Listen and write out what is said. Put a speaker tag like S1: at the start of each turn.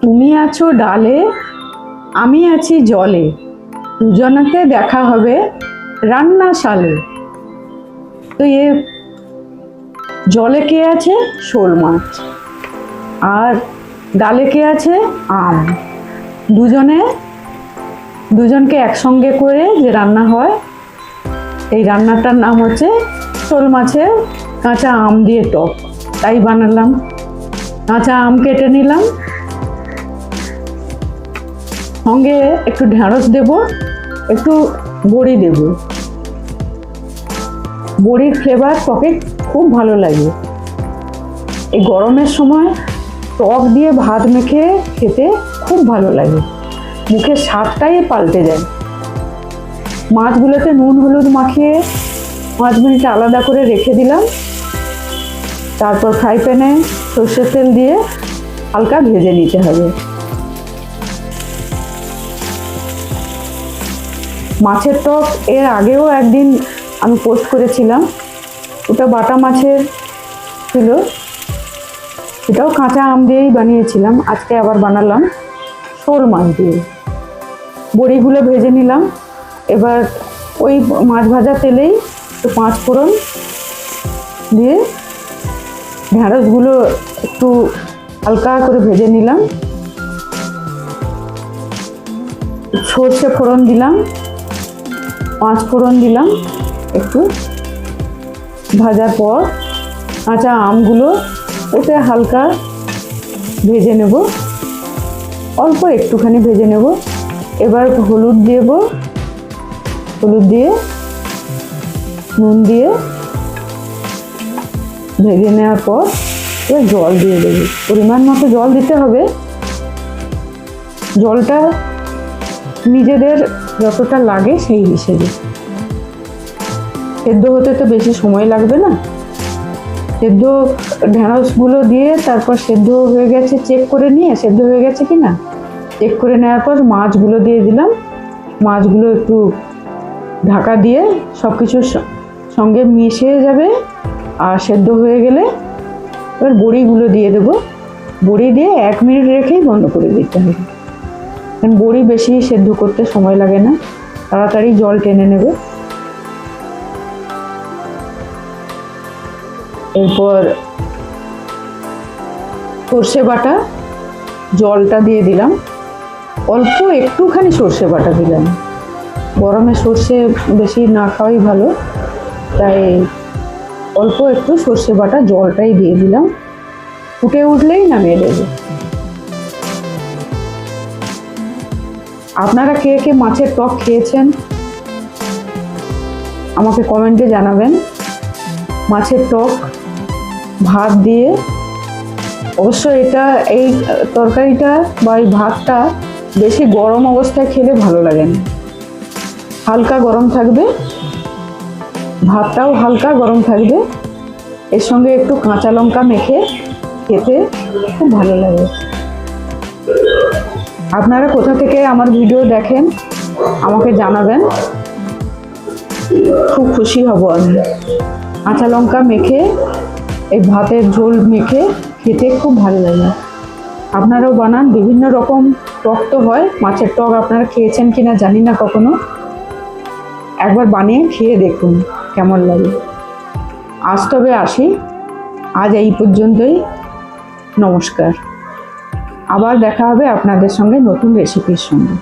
S1: তুমি আছো ডালে, আমি আছি জলে, দুজনাতে দেখা হবে রান্নাশালে। তো জলে কে আছে? শোল মাছ। আর ডালে কে আছে? আম। দুজনকে একসঙ্গে করে যে রান্না হয়, এই রান্নাটার নাম হচ্ছে শোল মাছের কাঁচা আম দিয়ে টক। তাই বানালাম। কাঁচা আম কেটে নিলাম, সঙ্গে একটু ঢেঁড়স দেব, একটু বড়ি দেব। বড়ির ফ্লেভার টকে খুব ভালো লাগে। এই গরমের সময় টক দিয়ে ভাত মেখে খেতে খুব ভালো লাগে, মুখের স্বাদটাই পাল্টে যায়। মাছগুলোতে নুন হলুদ মাখিয়ে 5 মিনিট আলাদা করে রেখে দিলাম। তারপর ফ্রাই প্যানে সর্ষের তেল দিয়ে হালকা ভেজে নিতে হবে। মাছের টক এর আগেও একদিন আমি পোস্ট করেছিলাম, ওটা বাটা মাছের ছিল, সেটাও কাঁচা আম দিয়েই বানিয়েছিলাম। আজকে আবার বানালাম শোল মাছ দিয়ে। বড়িগুলো ভেজে নিলাম। এবার ওই মাছ ভাজা তেলেই একটু 5 ফোড়ন দিয়ে ঢেঁড়সগুলো একটু হালকা করে ভেজে নিলাম। সর্ষে ফোড়ন দিলাম, 5 ফোড়ন দিলাম। একটু ভাজার পর কাঁচা আমগুলো ওতে হালকা ভেজে নেব, অল্প একটুখানি ভেজে নেব। এবার হলুদ দেব, হলুদ দিয়ে নুন দিয়ে ভেজে নেওয়ার পর এবার জল দিয়ে দেবো। পরিমাণ মতো জল দিতে হবে। জলটা নিজেদের যতটা লাগে সেই হিসেবে। সেদ্ধ হতে তো বেশি সময় লাগবে না। সেদ্ধ ঢেঁড়সগুলো দিয়ে তারপর সেদ্ধ হয়ে গেছে চেক করে নিয়ে, সেদ্ধ হয়ে গেছে কি না চেক করে নেওয়ার পর মাছগুলো দিয়ে দিলাম। মাছগুলো একটু ঢাকা দিয়ে সব কিছুর সঙ্গে মিশে যাবে। আর সেদ্ধ হয়ে গেলে এবার বড়িগুলো দিয়ে দেবো। বড়ি দিয়ে 1 মিনিট রেখেই বন্ধ করে দিতে হবে, কারণ বড়ি বেশি সেদ্ধ করতে সময় লাগে না, তাড়াতাড়ি জল টেনে নেবে। এরপর সর্ষে বাটা, জলটা দিয়ে দিলাম। অল্প একটুখানি সর্ষে বাটা দিলাম। গরমে সর্ষে বেশি না খাওয়াই ভালো, তাই অল্প একটু সর্ষে বাটা জলটাই দিয়ে দিলাম। ফুটে উঠলেই নামিয়ে দেবো। আপনারা কে কে মাছের টক খেয়েছেন আমাকে কমেন্টে জানাবেন। মাছের টক ভাত দিয়ে, অবশ্য এই তরকারিটা বা এই ভাতটা বেশি গরম অবস্থায় খেলে ভালো লাগে না। হালকা গরম থাকবে, ভাতটাও হালকা গরম থাকবে, এর সঙ্গে একটু কাঁচা লঙ্কা মেখে খেতে খুব ভালো লাগে। আপনারা কোথা থেকে আমার ভিডিও দেখেন আমাকে জানাবেন, খুব খুশি হব আমি। কাঁচা লঙ্কা মেখে এই ভাতের ঝোল মেখে খেতে খুব ভালো লাগে। আপনারাও বানান। বিভিন্ন রকম টক তো হয়, মাছের টক আপনারা খেয়েছেন কিনা জানি না, কখনো একবার বানিয়ে খেয়ে দেখুন কেমন লাগে। আজ তবে আসি, আজ এই পর্যন্তই। নমস্কার। আবার দেখা হবে আপনাদের সঙ্গে নতুন রেসিপির সঙ্গে।